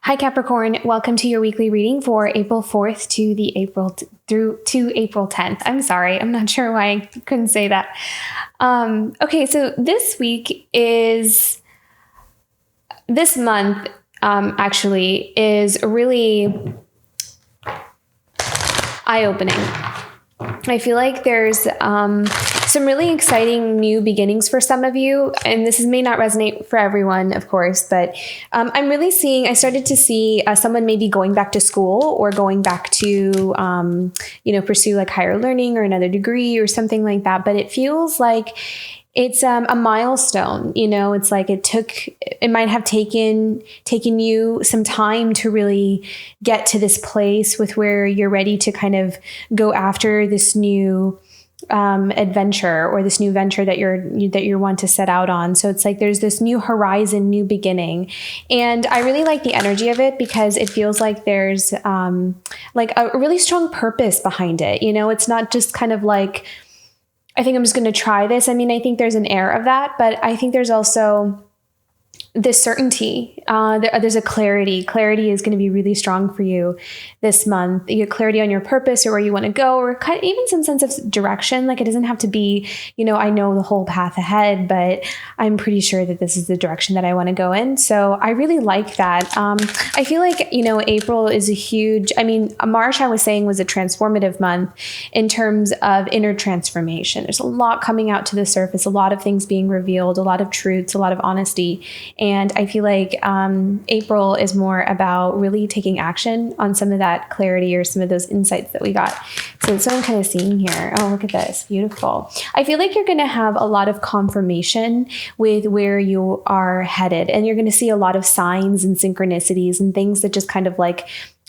Hi Capricorn, welcome to your weekly reading for April 4th to April 10th. I'm sorry, I'm not sure why I couldn't say that. Okay, so this month actually is really eye-opening. I feel like there's some really exciting new beginnings for some of you, and this may not resonate for everyone, of course, but I started to see someone maybe going back to school or going back to, pursue like higher learning or another degree or something like that. But it feels like it's a milestone, it's like it might have taken you some time to really get to this place with where you're ready to kind of go after this new adventure or this new venture that you want to set out on. So it's like there's this new horizon, new beginning. And I really like the energy of it because it feels like there's like a really strong purpose behind it. It's not just kind of like, I think I'm just going to try this. I mean, I think there's an air of that, but I think there's also this certainty. There's a clarity. Clarity is going to be really strong for you this month. You get clarity on your purpose or where you want to go, or kind of even some sense of direction. Like it doesn't have to be, I know the whole path ahead, but I'm pretty sure that this is the direction that I want to go in. So I really like that. I feel like, April is March, I was saying, was a transformative month in terms of inner transformation. There's a lot coming out to the surface, a lot of things being revealed, a lot of truths, a lot of honesty. And I feel like April is more about really taking action on some of that clarity or some of those insights that we got. So that's what I'm kind of seeing here. Oh, look at this. Beautiful. I feel like you're going to have a lot of confirmation with where you are headed. And you're going to see a lot of signs and synchronicities and things that just kind of like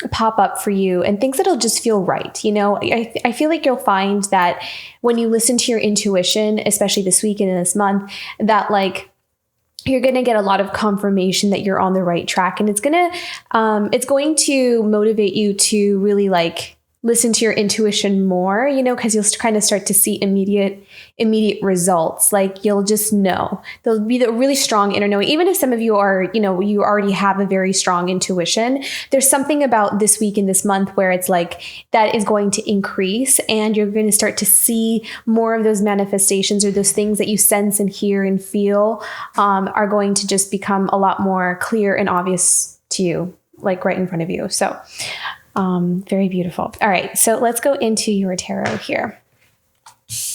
pop up for you and things that'll just feel right. I feel like you'll find that when you listen to your intuition, especially this week and this month, that like, you're going to get a lot of confirmation that you're on the right track, and it's going to motivate you to really like listen to your intuition more, because you'll kind of start to see immediate results. Like you'll just know. There'll be the really strong inner knowing. Even if some of you are, you already have a very strong intuition, there's something about this week and this month where it's like that is going to increase, and you're going to start to see more of those manifestations or those things that you sense and hear and feel are going to just become a lot more clear and obvious to you, like right in front of you. So very beautiful. All right. So let's go into your tarot here.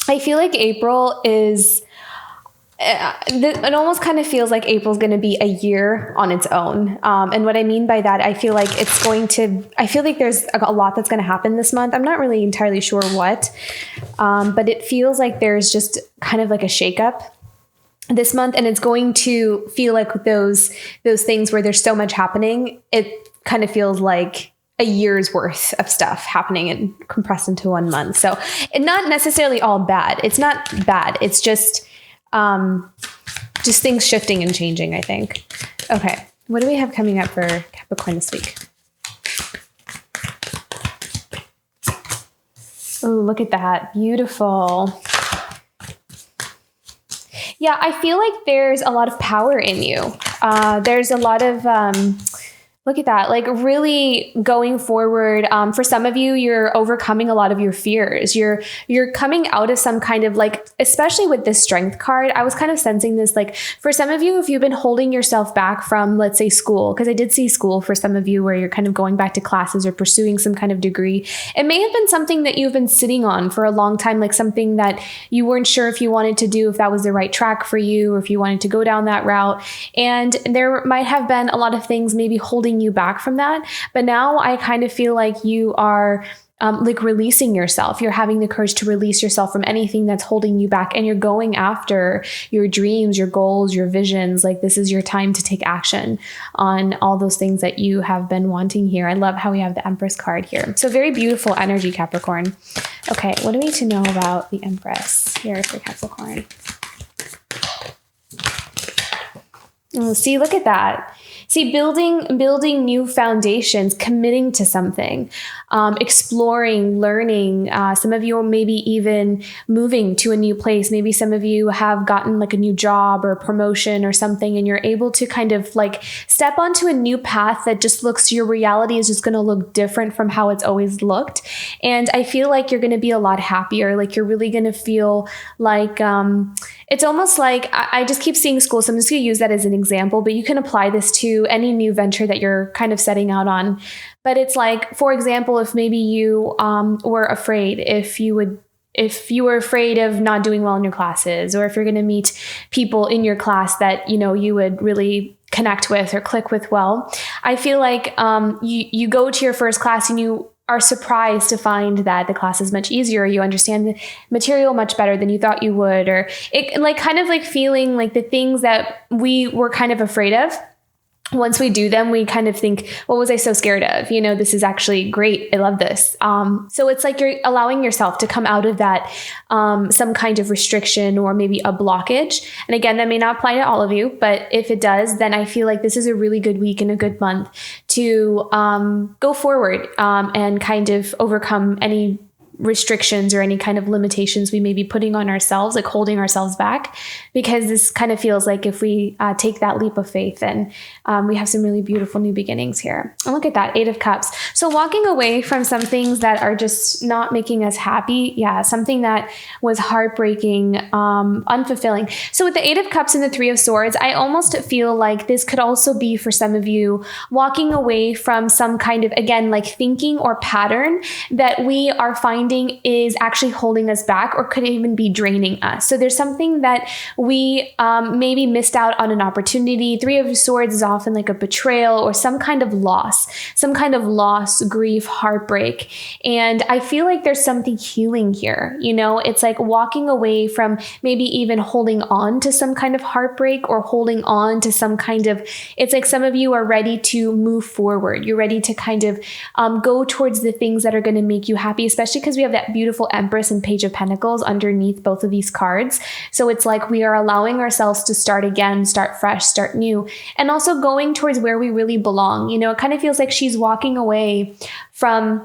I feel like April is, it almost kind of feels like April's going to be a year on its own. And what I mean by that, I feel like there's a lot that's going to happen this month. I'm not really entirely sure what, but it feels like there's just kind of like a shakeup this month. And it's going to feel like those things where there's so much happening. It kind of feels like a year's worth of stuff happening and compressed into 1 month. So not necessarily all bad. It's not bad. It's just things shifting and changing, I think. Okay. What do we have coming up for Capricorn this week? Oh, look at that. Beautiful. Yeah, I feel like there's a lot of power in you. There's a lot of, look at that, like really going forward. For some of you, you're overcoming a lot of your fears. You're coming out of some kind of like, especially with this strength card, I was kind of sensing this, like for some of you, if you've been holding yourself back from, let's say, school, because I did see school for some of you where you're kind of going back to classes or pursuing some kind of degree. It may have been something that you've been sitting on for a long time, like something that you weren't sure if you wanted to do, if that was the right track for you, or if you wanted to go down that route. And there might have been a lot of things maybe holding you back from that. But now I kind of feel like you are like releasing yourself. You're having the courage to release yourself from anything that's holding you back. And you're going after your dreams, your goals, your visions. Like this is your time to take action on all those things that you have been wanting here. I love how we have the Empress card here. So very beautiful energy, Capricorn. Okay, what do we need to know about the Empress here for Capricorn? Oh, see, look at that. See, building new foundations, committing to something, exploring, learning. Some of you are maybe even moving to a new place. Maybe some of you have gotten like a new job or promotion or something, and you're able to kind of like step onto a new path that just looks, your reality is just going to look different from how it's always looked. And I feel like you're going to be a lot happier. Like you're really going to feel like, it's almost like I just keep seeing school. So I'm just going to use that as an example, but you can apply this to any new venture that you're kind of setting out on. But it's like, for example, if maybe you were afraid, if you were afraid of not doing well in your classes, or if you're going to meet people in your class that, you would really connect with or click with well, I feel like you go to your first class and you are surprised to find that the class is much easier. You understand the material much better than you thought you would, or it like kind of like feeling like the things that we were kind of afraid of. Once we do them, we kind of think, what was I so scared of? This is actually great. I love this. So it's like you're allowing yourself to come out of that, some kind of restriction or maybe a blockage. And again, that may not apply to all of you, but if it does, then I feel like this is a really good week and a good month to go forward and kind of overcome any restrictions or any kind of limitations we may be putting on ourselves, like holding ourselves back, because this kind of feels like if we take that leap of faith, then we have some really beautiful new beginnings here. And look at that, 8 of Cups. So walking away from some things that are just not making us happy. Yeah, something that was heartbreaking, unfulfilling. So with the 8 of Cups and the 3 of Swords, I almost feel like this could also be for some of you walking away from some kind of, again, like thinking or pattern that we are finding is actually holding us back or could even be draining us. So there's something that we maybe missed out on an opportunity. 3 of Swords is often like a betrayal or some kind of loss, grief, heartbreak. And I feel like there's something healing here. It's like walking away from maybe even holding on to some kind of heartbreak or holding on to some kind of, it's like some of you are ready to move forward. You're ready to kind of go towards the things that are going to make you happy, especially because we have that beautiful Empress and Page of Pentacles underneath both of these cards. So it's like we are allowing ourselves to start again, start fresh, start new, and also going towards where we really belong. It kind of feels like she's walking away from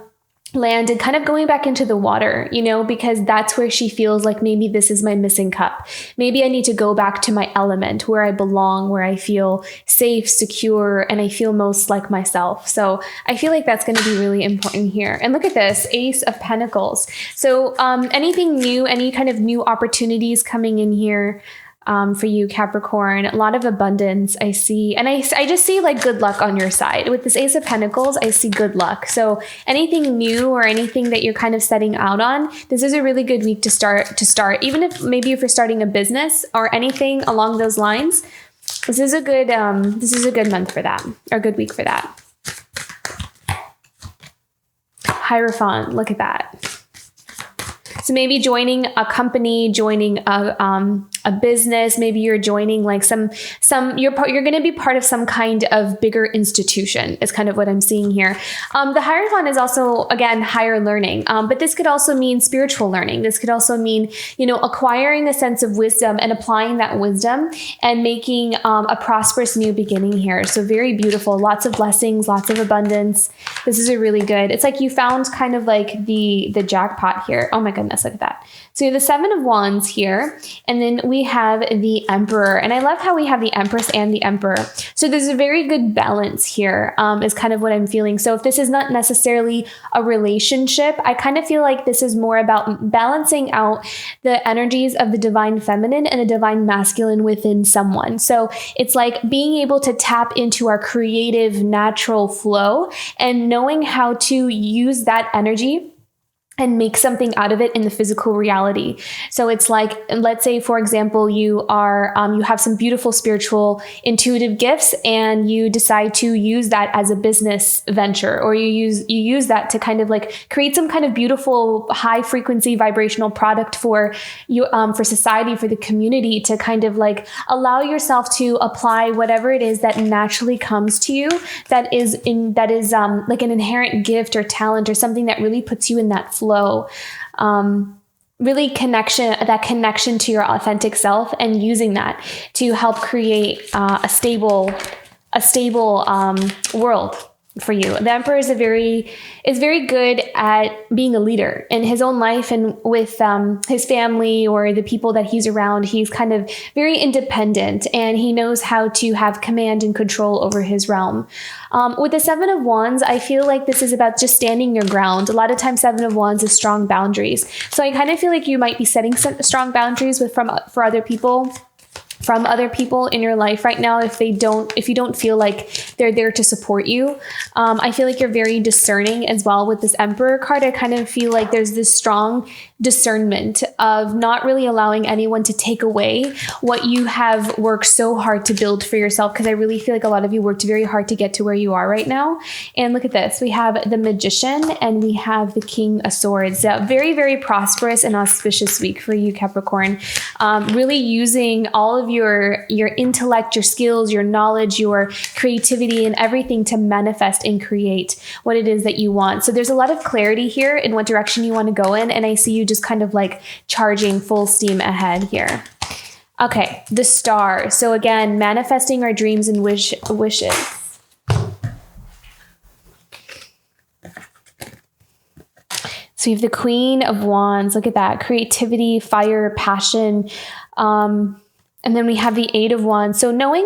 land and kind of going back into the water, because that's where she feels like maybe this is my missing cup. Maybe I need to go back to my element where I belong, where I feel safe, secure, and I feel most like myself. So I feel like that's going to be really important here. And look at this, Ace of Pentacles. So anything new, any kind of new opportunities coming in here for you, Capricorn, a lot of abundance I see. And I just see like good luck on your side. With this Ace of Pentacles, I see good luck. So anything new or anything that you're kind of setting out on, this is a really good week to start. Even if you're starting a business or anything along those lines, this is a good month for that, or a good week for that. Hierophant, look at that. So maybe joining a company, joining a business, maybe you're joining like you're going to be part of some kind of bigger institution is kind of what I'm seeing here. The Hierophant is also, again, higher learning, but this could also mean spiritual learning. This could also mean, acquiring a sense of wisdom and applying that wisdom and making a prosperous new beginning here. So very beautiful, lots of blessings, lots of abundance. This is a really good, it's like you found kind of like the jackpot here. Oh my goodness, look at that. So you have the 7 of Wands here, and then we have the Emperor. And I love how we have the Empress and the Emperor. So there's a very good balance here, is kind of what I'm feeling. So if this is not necessarily a relationship, I kind of feel like this is more about balancing out the energies of the divine feminine and the divine masculine within someone. So it's like being able to tap into our creative, natural flow and knowing how to use that energy and make something out of it in the physical reality. So it's like, let's say, for example, you have some beautiful spiritual intuitive gifts and you decide to use that as a business venture, or you use that to kind of like create some kind of beautiful high frequency vibrational product for you, for society, for the community, to kind of like allow yourself to apply whatever it is that naturally comes to you, that is like an inherent gift or talent or something that really puts you in that flow, really connection to your authentic self, and using that to help create a stable a stable world for you. The Emperor is very good at being a leader in his own life and with his family or the people that he's around. He's kind of very independent and he knows how to have command and control over his realm. With the Seven of Wands, I feel like this is about just standing your ground. A lot of times, Seven of Wands is strong boundaries. So I kind of feel like you might be setting some strong boundaries for other people. From other people in your life right now, if you don't feel like they're there to support you. I feel like you're very discerning as well with this Emperor card. I kind of feel like there's this strong discernment of not really allowing anyone to take away what you have worked so hard to build for yourself, because I really feel like a lot of you worked very hard to get to where you are right now. And look at this. We have the Magician and we have the King of Swords. Very, very prosperous and auspicious week for you, Capricorn. Really using all of your intellect, your skills, your knowledge, your creativity, and everything to manifest and create what it is that you want. So there's a lot of clarity here in what direction you want to go in. And I see you just kind of like charging full steam ahead here. Okay, the Star. So again, manifesting our dreams and wishes. So you have the Queen of Wands. Look at that. Creativity, fire, passion. And then we have the Eight of Wands. So knowing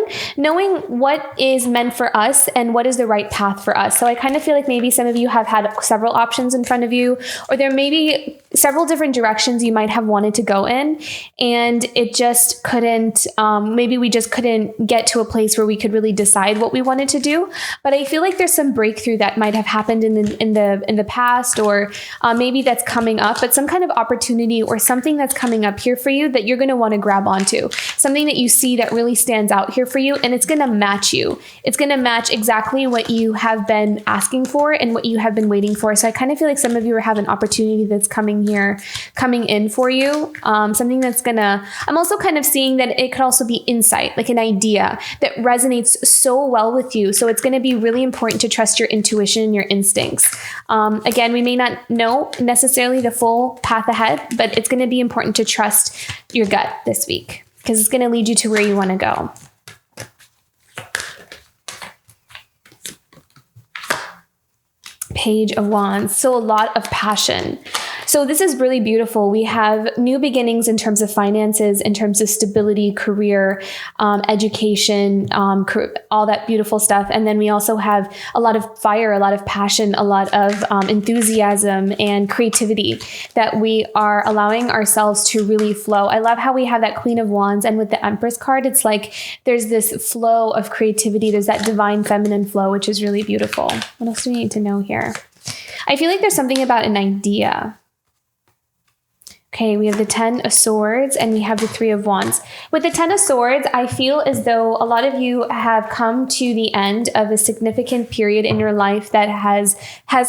what is meant for us and what is the right path for us. So I kind of feel like maybe some of you have had several options in front of you, or there may be several different directions you might have wanted to go in, and it just couldn't, maybe we just couldn't get to a place where we could really decide what we wanted to do. But I feel like there's some breakthrough that might have happened in the past, or maybe that's coming up, but some kind of opportunity or something that's coming up here for you that you're going to want to grab onto. Something that you see that really stands out here for you, and it's going to match you. It's going to match exactly what you have been asking for and what you have been waiting for. So I kind of feel like some of you have an opportunity that's coming in for you. Something that's I'm also kind of seeing that it could also be insight, like an idea that resonates so well with you. So it's going to be really important to trust your intuition and your instincts. Again, we may not know necessarily the full path ahead, but it's going to be important to trust your gut this week, because it's going to lead you to where you want to go. Page of Wands. So a lot of passion. So this is really beautiful. We have new beginnings in terms of finances, in terms of stability, career, education, all that beautiful stuff. And then we also have a lot of fire, a lot of passion, a lot of enthusiasm and creativity that we are allowing ourselves to really flow. I love how we have that Queen of Wands, and with the Empress card, it's like there's this flow of creativity. There's that divine feminine flow, which is really beautiful. What else do we need to know here? I feel like there's something about an idea. Okay, we have the Ten of Swords and we have the Three of Wands. With the Ten of Swords, I feel as though a lot of you have come to the end of a significant period in your life that has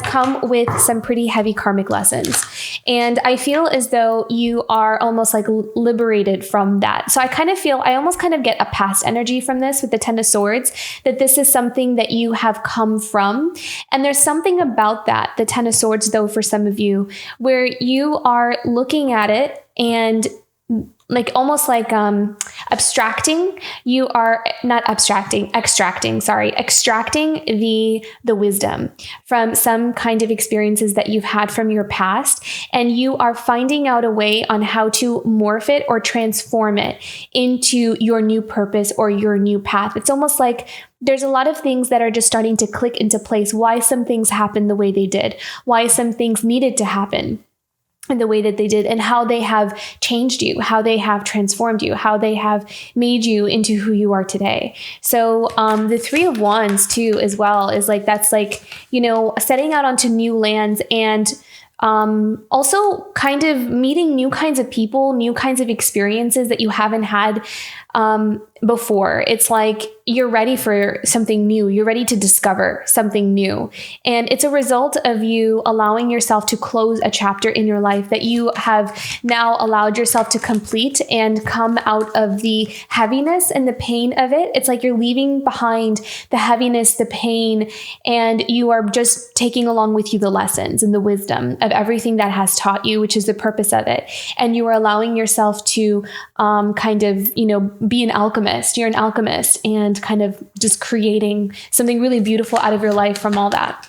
come with some pretty heavy karmic lessons. And I feel as though you are almost like liberated from that. So I almost kind of get a past energy from this with the Ten of Swords, that this is something that you have come from. And there's something about that, the Ten of Swords, though, for some of you, where you are looking at it and extracting the wisdom from some kind of experiences that you've had from your past, and you are finding out a way on how to morph it or transform it into your new purpose or your new path. It's almost like there's a lot of things that are just starting to click into place, why some things happened the way they did, why some things needed to happen in the way that they did, and how they have changed you, how they have transformed you, how they have made you into who you are today. So the Three of Wands too, as well, is like, that's like, setting out onto new lands, and also kind of meeting new kinds of people, new kinds of experiences that you haven't had before. It's like you're ready for something new. You're ready to discover something new. And it's a result of you allowing yourself to close a chapter in your life that you have now allowed yourself to complete and come out of the heaviness and the pain of it. It's like you're leaving behind the heaviness, the pain, and you are just taking along with you the lessons and the wisdom of everything that has taught you, which is the purpose of it. And you are allowing yourself to kind of, be an alchemist. You're an alchemist and kind of just creating something really beautiful out of your life from all that.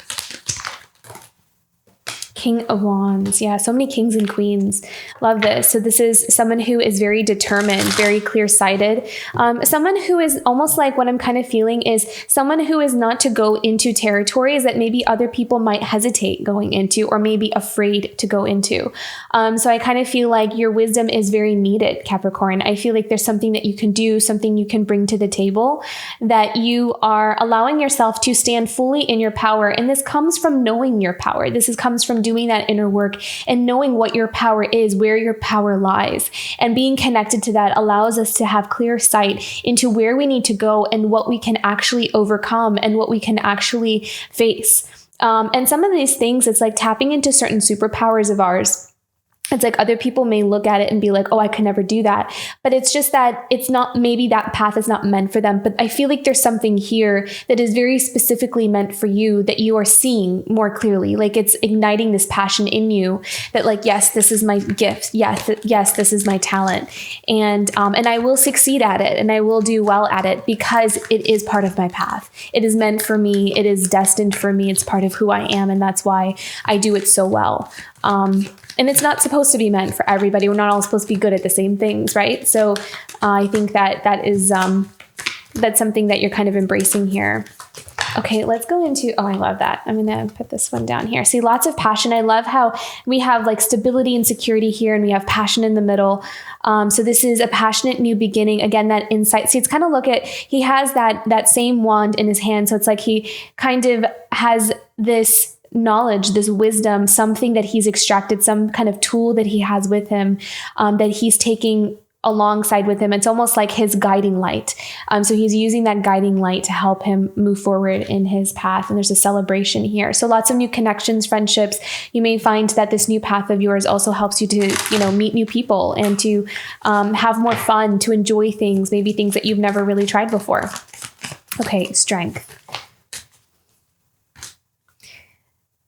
King of Wands. Yeah, so many kings and queens. Love this. So this is someone who is very determined, very clear-sighted. Someone who is almost like, what I'm kind of feeling is someone who is not to go into territories that maybe other people might hesitate going into or maybe afraid to go into. So I kind of feel like your wisdom is very needed, Capricorn. I feel like there's something that you can do, something you can bring to the table, that you are allowing yourself to stand fully in your power. And this comes from knowing your power. Comes from doing that inner work and knowing what your power is, where your power lies. And being connected to that allows us to have clear sight into where we need to go and what we can actually overcome and what we can actually face. And some of these things, it's like tapping into certain superpowers of ours. It's like other people may look at it and be like, oh, I could never do that. But it's just that it's not, maybe that path is not meant for them. But I feel like there's something here that is very specifically meant for you that you are seeing more clearly. Like it's igniting this passion in you that like, yes, this is my gift. Yes, this is my talent. And I will succeed at it and I will do well at it because it is part of my path. It is meant for me. It is destined for me. It's part of who I am. And that's why I do it so well. And it's not supposed to be meant for everybody. We're not all supposed to be good at the same things, right? So I think that is that's something that you're kind of embracing here. Okay, let's go into, I love that. I'm going to put this one down here. See, lots of passion. I love how we have like stability and security here, and we have passion in the middle. So this is a passionate new beginning. Again, that insight. See, it's kind of he has that same wand in his hand. So it's like he kind of has this knowledge, this wisdom, something that he's extracted, some kind of tool that he has with him, that he's taking alongside with him. It's almost like his guiding light. So he's using that guiding light to help him move forward in his path. And there's a celebration here. So lots of new connections, friendships. You may find that this new path of yours also helps you to, meet new people and to have more fun, to enjoy things, maybe things that you've never really tried before. Okay, strength.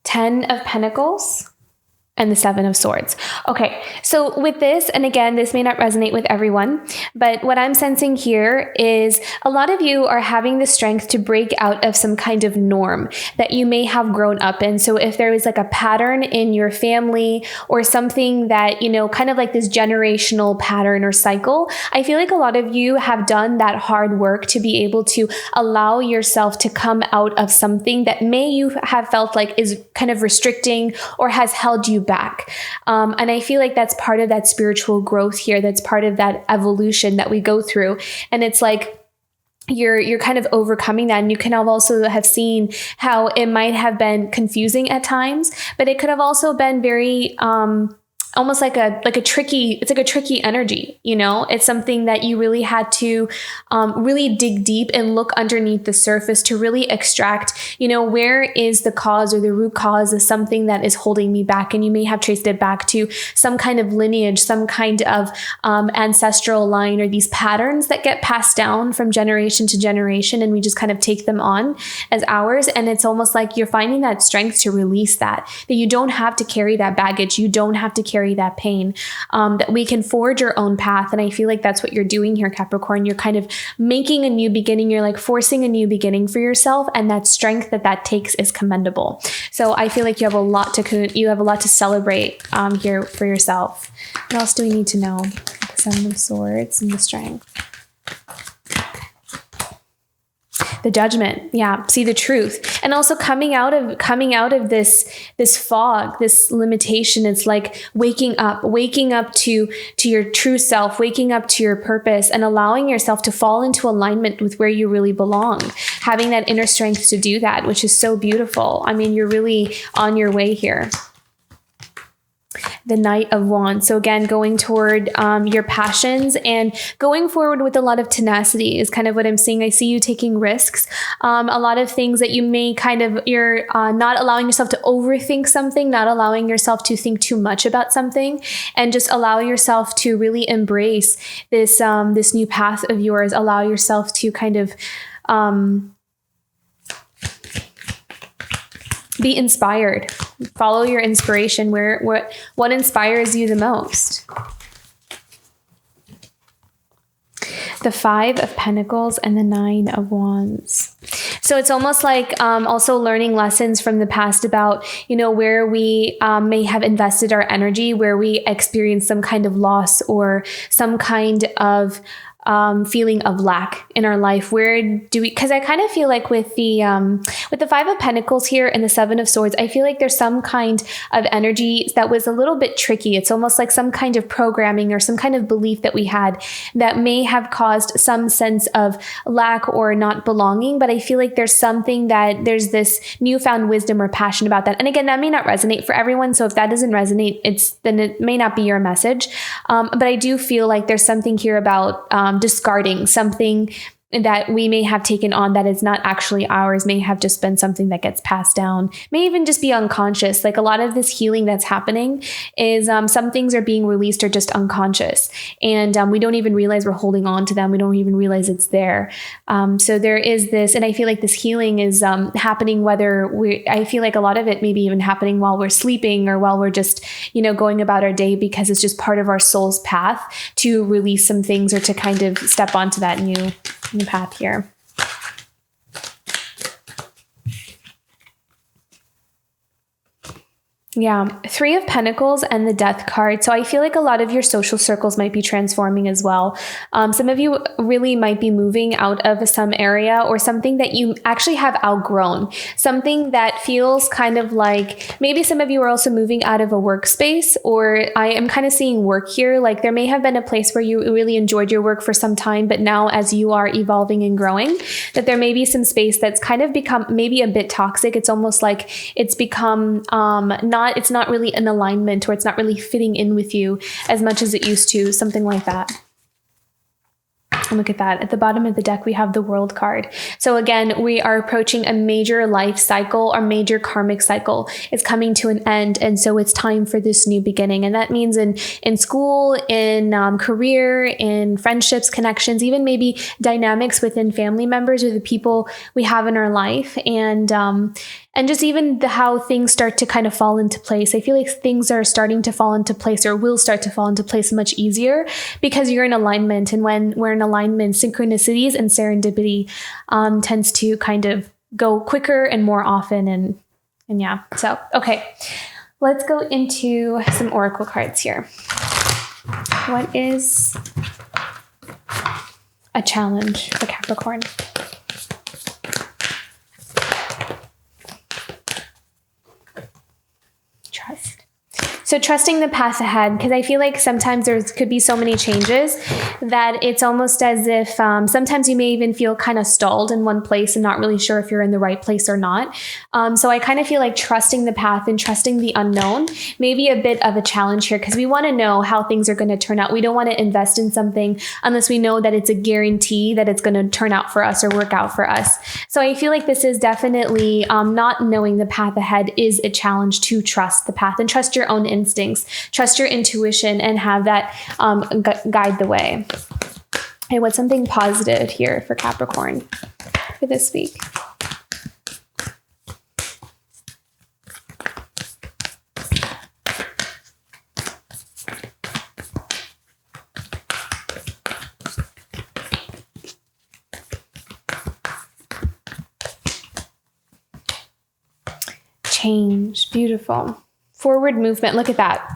10 of Pentacles and the 7 of Swords. Okay, so with this, and again, this may not resonate with everyone, but what I'm sensing here is a lot of you are having the strength to break out of some kind of norm that you may have grown up in. So if there is like a pattern in your family or something that, kind of like this generational pattern or cycle, I feel like a lot of you have done that hard work to be able to allow yourself to come out of something that you have felt like is kind of restricting or has held you back. And I feel like that's part of that spiritual growth here. That's part of that evolution that we go through. And it's like, you're kind of overcoming that. And you can also have seen how it might have been confusing at times, but it could have also been very, almost like a tricky energy, it's something that you really had to really dig deep and look underneath the surface to really extract, where is the cause or the root cause of something that is holding me back. And you may have traced it back to some kind of lineage, some kind of ancestral line, or these patterns that get passed down from generation to generation. And we just kind of take them on as ours. And it's almost like you're finding that strength to release that you don't have to carry that baggage. You don't have to carry that pain, that we can forge your own path. And I feel like that's what you're doing here, Capricorn. You're kind of making a new beginning. You're like forcing a new beginning for yourself. And that strength that takes is commendable. So I feel like you have a lot to celebrate here for yourself. What else do we need to know? The 7 of Swords and the strength. The Judgment. Yeah. See the truth. And also coming out of this fog, this limitation. It's like waking up to your true self, waking up to your purpose, and allowing yourself to fall into alignment with where you really belong. Having that inner strength to do that, which is so beautiful. I mean, you're really on your way here. The Knight of Wands. So again, going toward your passions and going forward with a lot of tenacity is kind of what I'm seeing. I see you taking risks. A lot of things that you may you're not allowing yourself to overthink something, not allowing yourself to think too much about something, and just allow yourself to really embrace this new path of yours. Allow yourself to kind of Be inspired. Follow your inspiration. What inspires you the most? The 5 of Pentacles and the 9 of Wands. So it's almost like also learning lessons from the past about, where we may have invested our energy, where we experienced some kind of loss or some kind of feeling of lack in our life. Where do we, because I kind of feel like with the 5 of Pentacles here and the 7 of Swords, I feel like there's some kind of energy that was a little bit tricky. It's almost like some kind of programming or some kind of belief that we had that may have caused some sense of lack or not belonging. But I feel like there's there's this newfound wisdom or passion about that. And again, that may not resonate for everyone. So if that doesn't resonate, then it may not be your message. But I do feel like there's something here about discarding something that we may have taken on that is not actually ours, may have just been something that gets passed down, may even just be unconscious. Like a lot of this healing that's happening is some things are being released or just unconscious. And we don't even realize we're holding on to them. We don't even realize it's there. So there is this, and I feel like this healing is happening I feel like a lot of it may be even happening while we're sleeping or while we're just, going about our day, because it's just part of our soul's path to release some things or to kind of step onto that new path here. Yeah, 3 of Pentacles and the Death card. So I feel like a lot of your social circles might be transforming as well. Some of you really might be moving out of some area or something that you actually have outgrown. Something that feels kind of like, maybe some of you are also moving out of a workspace, or I am kind of seeing work here. Like there may have been a place where you really enjoyed your work for some time, but now as you are evolving and growing, that there may be some space that's kind of become maybe a bit toxic. It's almost like it's become it's not really an alignment, or it's not really fitting in with you as much as it used to, something like that. And look at that. At the bottom of the deck, we have the World card. So again, we are approaching a major life cycle. Our major karmic cycle is coming to an end. And so it's time for this new beginning. And that means in school, in career, in friendships, connections, even maybe dynamics within family members or the people we have in our life. And just even how things start to kind of fall into place. I feel like things are starting to fall into place, or will start to fall into place much easier, because you're in alignment. And when we're in alignment, synchronicities and serendipity tends to kind of go quicker and more often. And yeah, so, okay, let's go into some oracle cards here. What is a challenge for Capricorn? Trust. So trusting the path ahead, because I feel like sometimes there could be so many changes that it's almost as if sometimes you may even feel kind of stalled in one place and not really sure if you're in the right place or not. So I kind of feel like trusting the path and trusting the unknown may be a bit of a challenge here, because we want to know how things are going to turn out. We don't want to invest in something unless we know that it's a guarantee that it's going to turn out for us or work out for us. So I feel like this is definitely not knowing the path ahead is a challenge to trust the path and trust your own instincts, trust your intuition, and have that guide the way. Hey, what's something positive here for Capricorn for this week? Change. Beautiful. Forward movement. Look at that.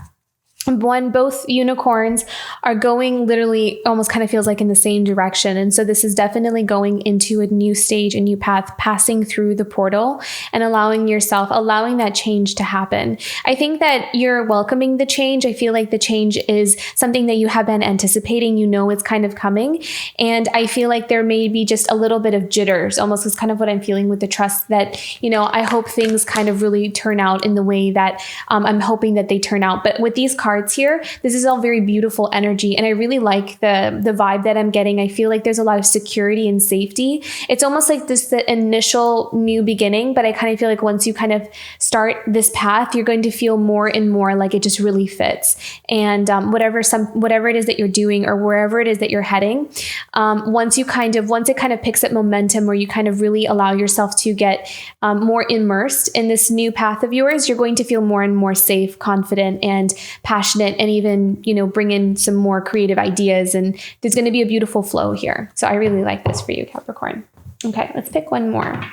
Both unicorns are going literally almost kind of feels like in the same direction. And so this is definitely going into a new stage, a new path, passing through the portal and allowing that change to happen. I think that you're welcoming the change. I feel like the change is something that you have been anticipating. You know it's kind of coming. And I feel like there may be just a little bit of jitters, almost is kind of what I'm feeling with the trust that, I hope things kind of really turn out in the way that I'm hoping that they turn out. But with these cards, cards here, this is all very beautiful energy. And I really like the vibe that I'm getting. I feel like there's a lot of security and safety. It's almost like this, the initial new beginning, but I kind of feel like once you kind of start this path, you're going to feel more and more like it just really fits. And whatever it is that you're doing or wherever it is that you're heading, once it kind of picks up momentum, where you kind of really allow yourself to get more immersed in this new path of yours, you're going to feel more and more safe, confident, and passionate, and even, bring in some more creative ideas. And there's going to be a beautiful flow here. So I really like this for you, Capricorn. Okay, let's pick one more.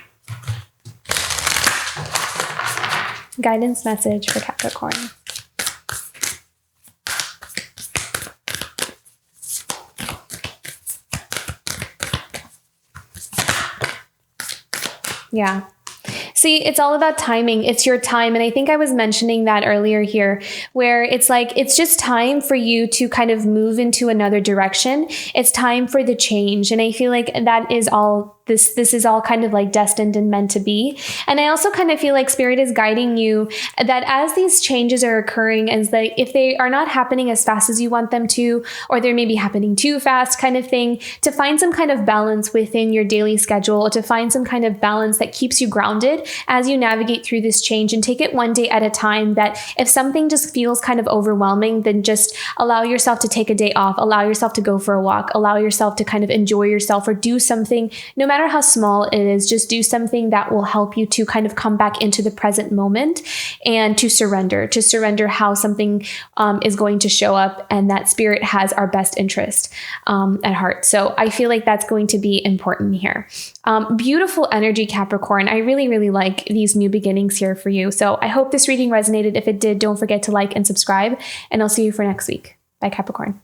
Guidance message for Capricorn. Yeah. See, it's all about timing. It's your time. And I think I was mentioning that earlier here, where it's like, it's just time for you to kind of move into another direction. It's time for the change. And I feel like that is all this is all kind of like destined and meant to be. And I also kind of feel like Spirit is guiding you that as these changes are occurring, as like if they are not happening as fast as you want them to, or they're maybe happening too fast kind of thing, to find some kind of balance within your daily schedule, or to find some kind of balance that keeps you grounded as you navigate through this change, and take it one day at a time. That if something just feels kind of overwhelming, then just allow yourself to take a day off, allow yourself to go for a walk, allow yourself to kind of enjoy yourself, or do something, no matter how small it is, just do something that will help you to kind of come back into the present moment and to surrender how something is going to show up, and that Spirit has our best interest at heart. So I feel like that's going to be important here. Beautiful energy, Capricorn. I really, really like these new beginnings here for you. So I hope this reading resonated. If it did, don't forget to like and subscribe, and I'll see you for next week. Bye, Capricorn.